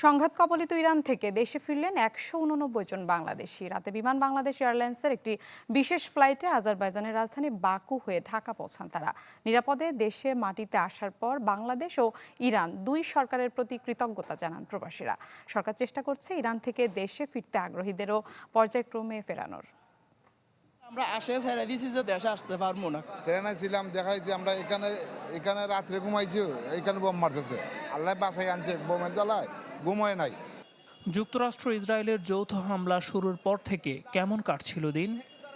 সংঘাত কবলিত ইরান থেকে দেশে ফিরলেন ১৮৯ জন বাংলাদেশি। রাতে বিমান বাংলাদেশ এয়ারলাইন্সের একটি বিশেষ ফ্লাইটে আজারবাইজানের রাজধানী বাকু হয়ে ঢাকা পৌঁছান তারা। নিরাপদে দেশে মাটিতে আসার পর বাংলাদেশ ও ইরান দুই সরকারের প্রতি কৃতজ্ঞতা জানান প্রবাসীরা। সরকার চেষ্টা করছে ইরান থেকে দেশে ফিরতে আগ্রহীদেরও পর্যায়ক্রমে ফেরানোর। আমরা আশা ছেড়ে দিছি যে দেশে আসতে পারবো না। ট্রেনে ছিলাম, দেখাই যে আমরা এখানে রাত্রে ঘুমাইছি, এখানে বোম মারতেছে। আল্লাহ বাসায় আনছে, বোমের জ্বালায় ঘুমোয় নাই। যুক্তরাষ্ট্র ইসরায়েলের যৌথ হামলা শুরুর পর থেকে কেমন কাটছিল দিন,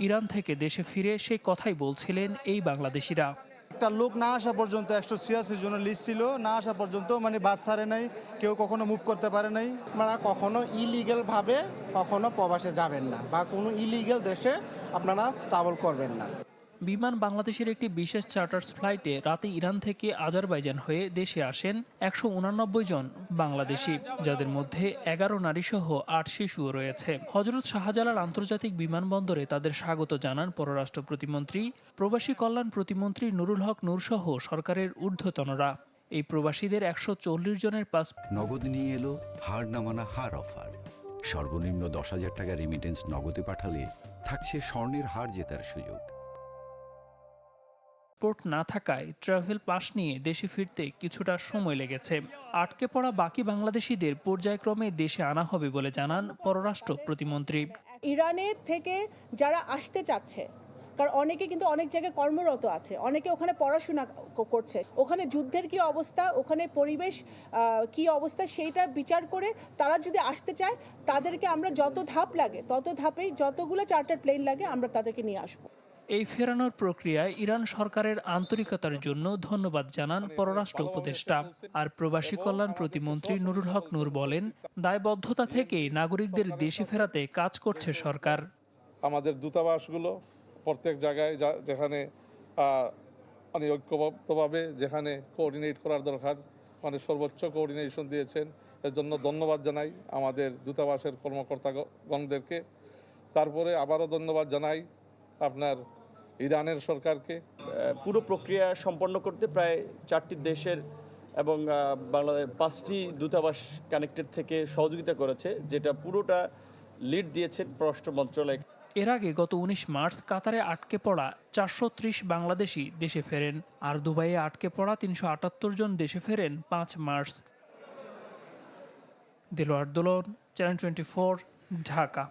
ইরান থেকে দেশে ফিরে সেই কথাই বলছিলেন এই বাংলাদেশিরা। একটা লোক না আসা পর্যন্ত 186 জনের লিস্ট ছিল, না আসা পর্যন্ত মানে বাস ছাড়ে নাই, কেউ কখনো মুভ করতে পারে নাই। আপনারা কখনো ইলিগেল ভাবে কখনো প্রবাসে যাবেন না বা কোনো ইলিগেল দেশে আপনারা ট্রাভেল করবেন না। বিমান বাংলাদেশের একটি বিশেষ চার্টার্স ফ্লাইটে রাতে ইরান থেকে আজারবাইজান হয়ে দেশে আসেন ১৮৯ জন বাংলাদেশি, যাদের মধ্যে ১১ নারীসহ ৮ শিশুও রয়েছে। হজরত শাহজালাল আন্তর্জাতিক বিমানবন্দরে তাদের স্বাগত জানান পররাষ্ট্র প্রতিমন্ত্রী, প্রবাসী কল্যাণ প্রতিমন্ত্রী নুরুল হক নূরসহ সরকারের ঊর্ধ্বতনরা। এই প্রবাসীদের ১৪০ জনের নগদ নিয়ে এলো হার না মানা হার অফার। সর্বনিম্ন ১০,০০০ টাকা রেমিটেন্স নগদে পাঠালে থাকছে স্বর্ণের হার জেতার সুযোগ। পাসপোর্ট না থাকায় ট্রাভেল পাস নিয়ে দেশে ফিরতে কিছুটা সময় লেগেছে। আটকে পড়া বাকি বাংলাদেশিদের পর্যায়ক্রমে দেশে আনা হবে বলে জানান পররাষ্ট্র প্রতিমন্ত্রী। ইরানের থেকে যারা আসতে চাচ্ছে, কারণ অনেকে কিন্তু অনেক জায়গায় কর্মরত আছে, অনেকে ওখানে পড়াশোনা করছে, ওখানে যুদ্ধের কি অবস্থা, ওখানে পরিবেশ কি অবস্থা সেইটা বিচার করে তারা যদি আসতে চায় তাদেরকে আমরা যত ধাপ লাগে তত ধাপেই যতগুলো চার্টার প্লেন লাগে আমরা তাদেরকে নিয়ে আসবো। এই ফেরানোর প্রক্রিয়ায় ইরান সরকারের আন্তরিকতার জন্য ধন্যবাদ জানান পররাষ্ট্র উপদেষ্টা। আর প্রবাসী কল্যাণ প্রতিমন্ত্রী নুরুল হক নূর বলেন, দায়বদ্ধতা থেকে নাগরিকদের দেশে ফেরাতে কাজ করছে সরকার। আমাদের দূতাবাসগুলো প্রত্যেক জায়গায় যেখানে মানে ঐক্যবদ্ধভাবে যেখানে কোঅর্ডিনেট করার দরকার মানে সর্বোচ্চ কোঅর্ডিনেশন দিয়েছেন, এর জন্য ধন্যবাদ জানাই আমাদের দূতাবাসের কর্মকর্তাগণদেরকে। তারপরে আবারও ধন্যবাদ জানাই আপনার ইরানের সরকারকে। পুরো প্রক্রিয়া সম্পন্ন করতে প্রায় 4টি দেশের এবং বাংলাদেশ 5টি দূতাবাস কানেক্টেড থেকে সহযোগিতা করেছে, যেটা পুরোটা লিড দিয়েছেন পররাষ্ট্র মন্ত্রণালয়। এর আগে গত 19 মার্চ কাতারে আটকে পড়া 430 বাংলাদেশি দেশে ফেরেন, আর দুবাইয়ে আটকে পড়া 378 জন দেশে ফেরেন 5 মার্চ। দেলোয়ার দোলন, চ্যানেল 24, ঢাকা।